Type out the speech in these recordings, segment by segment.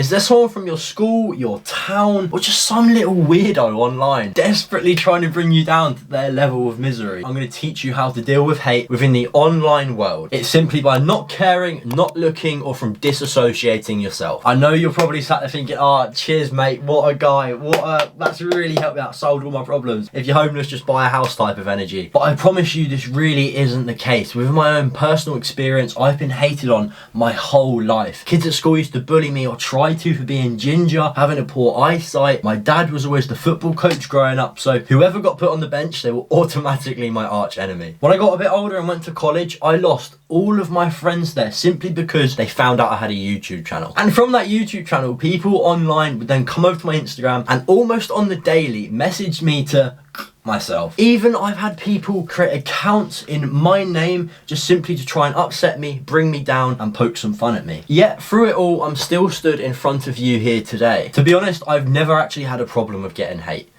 Is there someone from your school, your town, or just some little weirdo online desperately trying to bring you down to their level of misery? I'm going to teach you how to deal with hate within the online world. It's simply by not caring, not looking, or from disassociating yourself. I know you're probably sat there thinking, oh, cheers mate, what a guy, that's really helped me out, solved all my problems. If you're homeless, just buy a house type of energy. But I promise you this really isn't the case. With my own personal experience, I've been hated on my whole life. Kids at school used to bully me or try to for being ginger, having a poor eyesight. My dad was always the football coach growing up, so whoever got put on the bench, they were automatically my arch enemy. When I got a bit older and went to college, I lost all of my friends there simply because they found out I had a YouTube channel. And from that YouTube channel, people online would then come over to my Instagram and almost on the daily message me to myself. Even I've had people create accounts in my name just simply to try and upset me, bring me down and poke some fun at me. Yet through it all, I'm still stood in front of you here today. To be honest, I've never actually had a problem with getting hate.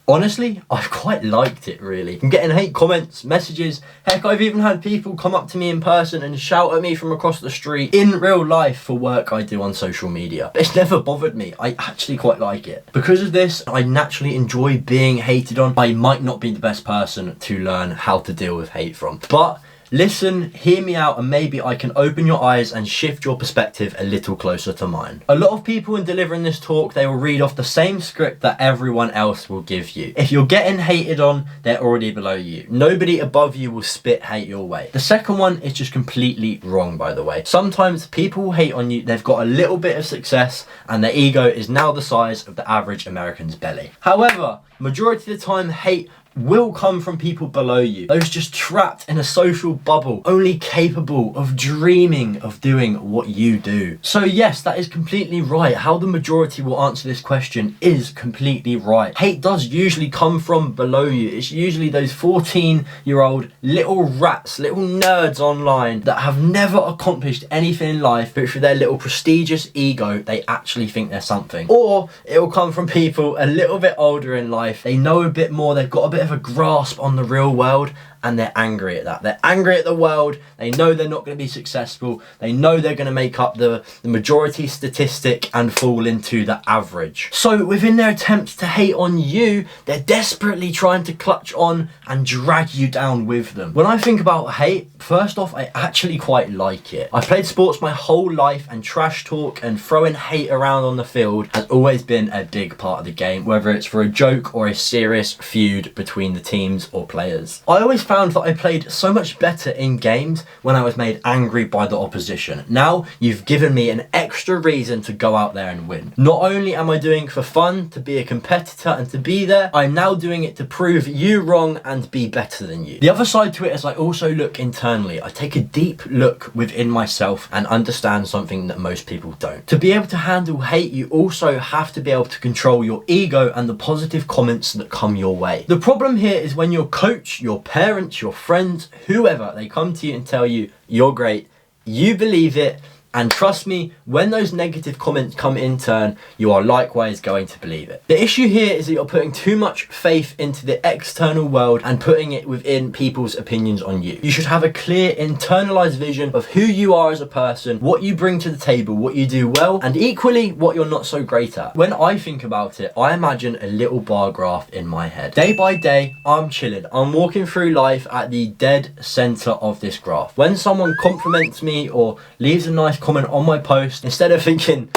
Honestly, I've quite liked it really. I'm getting hate comments, messages, heck I've even had people come up to me in person and shout at me from across the street in real life for work I do on social media. It's never bothered me, I actually quite like it. Because of this, I naturally enjoy being hated on. I might not be the best person to learn how to deal with hate from, but listen, hear me out, and maybe I can open your eyes and shift your perspective a little closer to mine. A lot of people in delivering this talk, they will read off the same script that everyone else will give you. If you're getting hated on, they're already below you. Nobody above you will spit hate your way. The second one is just completely wrong, by the way. Sometimes people will hate on you, they've got a little bit of success and their ego is now the size of the average American's belly. However, majority of the time, hate will come from people below you, those just trapped in a social bubble, only capable of dreaming of doing what you do. So yes, that is completely right. How the majority will answer this question is completely right. Hate does usually come from below you. It's usually those 14-year-old little rats, little nerds online that have never accomplished anything in life, but through their little prestigious ego, they actually think they're something. Or it will come from people a little bit older in life. They know a bit more, they've got a bit of a grasp on the real world, and they're angry at that. They're angry at the world. They know they're not going to be successful. They know they're going to make up the majority statistic and fall into the average. So within their attempts to hate on you, they're desperately trying to clutch on and drag you down with them. When I think about hate, first off, I actually quite like it. I've played sports my whole life, and trash talk and throwing hate around on the field has always been a big part of the game, whether it's for a joke or a serious feud between the teams or players. I always found that I played so much better in games when I was made angry by the opposition. Now you've given me an extra reason to go out there and win. Not only am I doing it for fun, to be a competitor and to be there, I'm now doing it to prove you wrong and be better than you. The other side to it is I also look internally. I take a deep look within myself and understand something that most people don't. To be able to handle hate, you also have to be able to control your ego and the positive comments that come your way. The problem here is when your coach, your parents, your friends, whoever, they come to you and tell you you're great, you believe it, and trust me, when those negative comments come in turn, you are likewise going to believe it. The issue here is that you're putting too much faith into the external world and putting it within people's opinions on you. You should have a clear internalized vision of who you are as a person, what you bring to the table, what you do well, and equally what you're not so great at. When I think about it, I imagine a little bar graph in my head. Day by day, I'm chilling. I'm walking through life at the dead center of this graph. When someone compliments me or leaves a nice comment on my post, instead of thinking,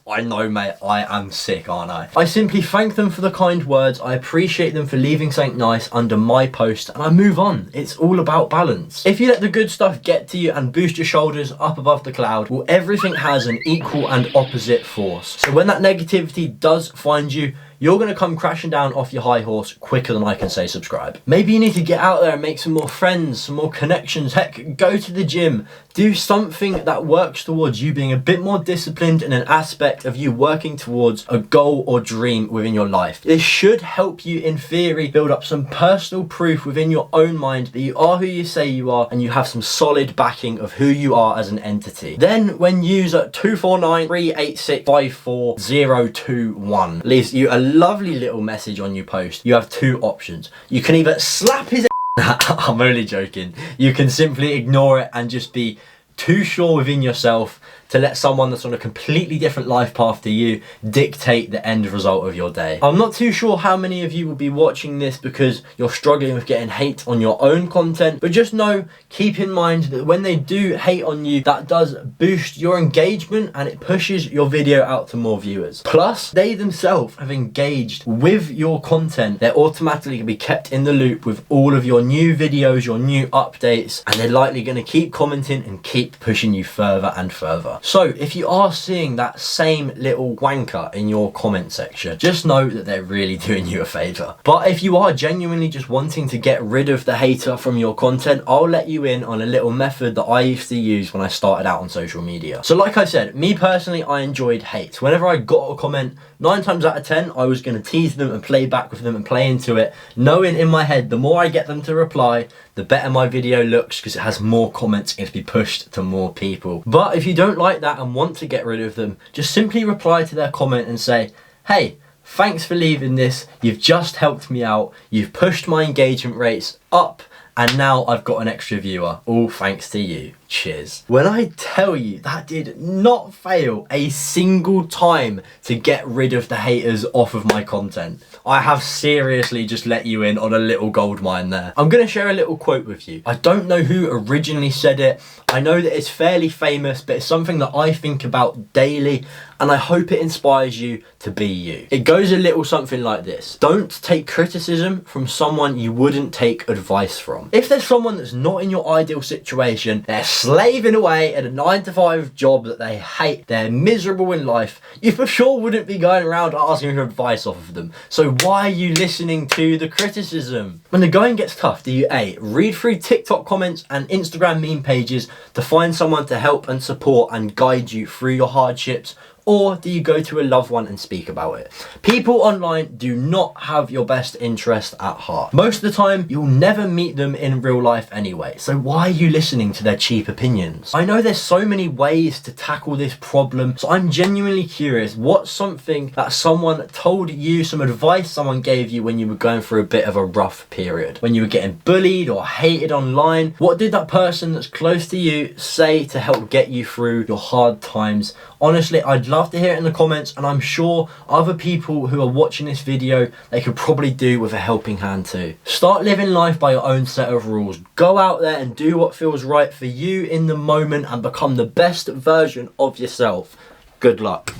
I know mate, I am sick, aren't I simply thank them for the kind words, I appreciate them for leaving something nice under my post, and I move on. It's all about balance. If you let the good stuff get to you and boost your shoulders up above the cloud, well, everything has an equal and opposite force. So when that negativity does find you, you're going to come crashing down off your high horse quicker than I can say subscribe. Maybe you need to get out there and make some more friends, some more connections. Heck, go to the gym. Do something that works towards you being a bit more disciplined in an aspect of you working towards a goal or dream within your life. This should help you, in theory, build up some personal proof within your own mind that you are who you say you are and you have some solid backing of who you are as an entity. Then when user 24938654021 leaves you a lovely little message on your post, you have two options. You can either slap his I'm only joking. You can simply ignore it and just be too sure within yourself to let someone that's on a completely different life path to you dictate the end result of your day. I'm not too sure how many of you will be watching this because you're struggling with getting hate on your own content, but just know, keep in mind that when they do hate on you, that does boost your engagement and it pushes your video out to more viewers. Plus, they themselves have engaged with your content. They're automatically going to be kept in the loop with all of your new videos, your new updates, and they're likely going to keep commenting and keep pushing you further and further. So if you are seeing that same little wanker in your comment section, just know that they're really doing you a favor. But if you are genuinely just wanting to get rid of the hater from your content, I'll let you in on a little method that I used to use when I started out on social media. So like I said, me personally, I enjoyed hate. Whenever I got a comment, 9 times out of 10, I was going to tease them and play back with them and play into it, knowing in my head, the more I get them to reply, the better my video looks because it has more comments and to be pushed to more people. But if you don't like that and want to get rid of them, just simply reply to their comment and say, hey, thanks for leaving this. You've just helped me out. You've pushed my engagement rates up. And now I've got an extra viewer, all thanks to you. Cheers. When I tell you that did not fail a single time to get rid of the haters off of my content, I have seriously just let you in on a little gold mine there. I'm going to share a little quote with you. I don't know who originally said it. I know that it's fairly famous, but it's something that I think about daily, and I hope it inspires you to be you. It goes a little something like this. Don't take criticism from someone you wouldn't take advice from. If there's someone that's not in your ideal situation, they're slaving away at a 9-to-5 job that they hate, they're miserable in life, you for sure wouldn't be going around asking for advice off of them. So why are you listening to the criticism? When the going gets tough, do you A, read through TikTok comments and Instagram meme pages to find someone to help and support and guide you through your hardships? Or do you go to a loved one and speak about it? People online do not have your best interest at heart. Most of the time, you'll never meet them in real life anyway. So why are you listening to their cheap opinions? I know there's so many ways to tackle this problem. So I'm genuinely curious, what's something that someone told you, some advice someone gave you when you were going through a bit of a rough period? When you were getting bullied or hated online? What did that person that's close to you say to help get you through your hard times? Honestly, I'd love to hear it in the comments, and I'm sure other people who are watching this video, they could probably do with a helping hand too. Start living life by your own set of rules. Go out there and do what feels right for you in the moment and become the best version of yourself. Good luck.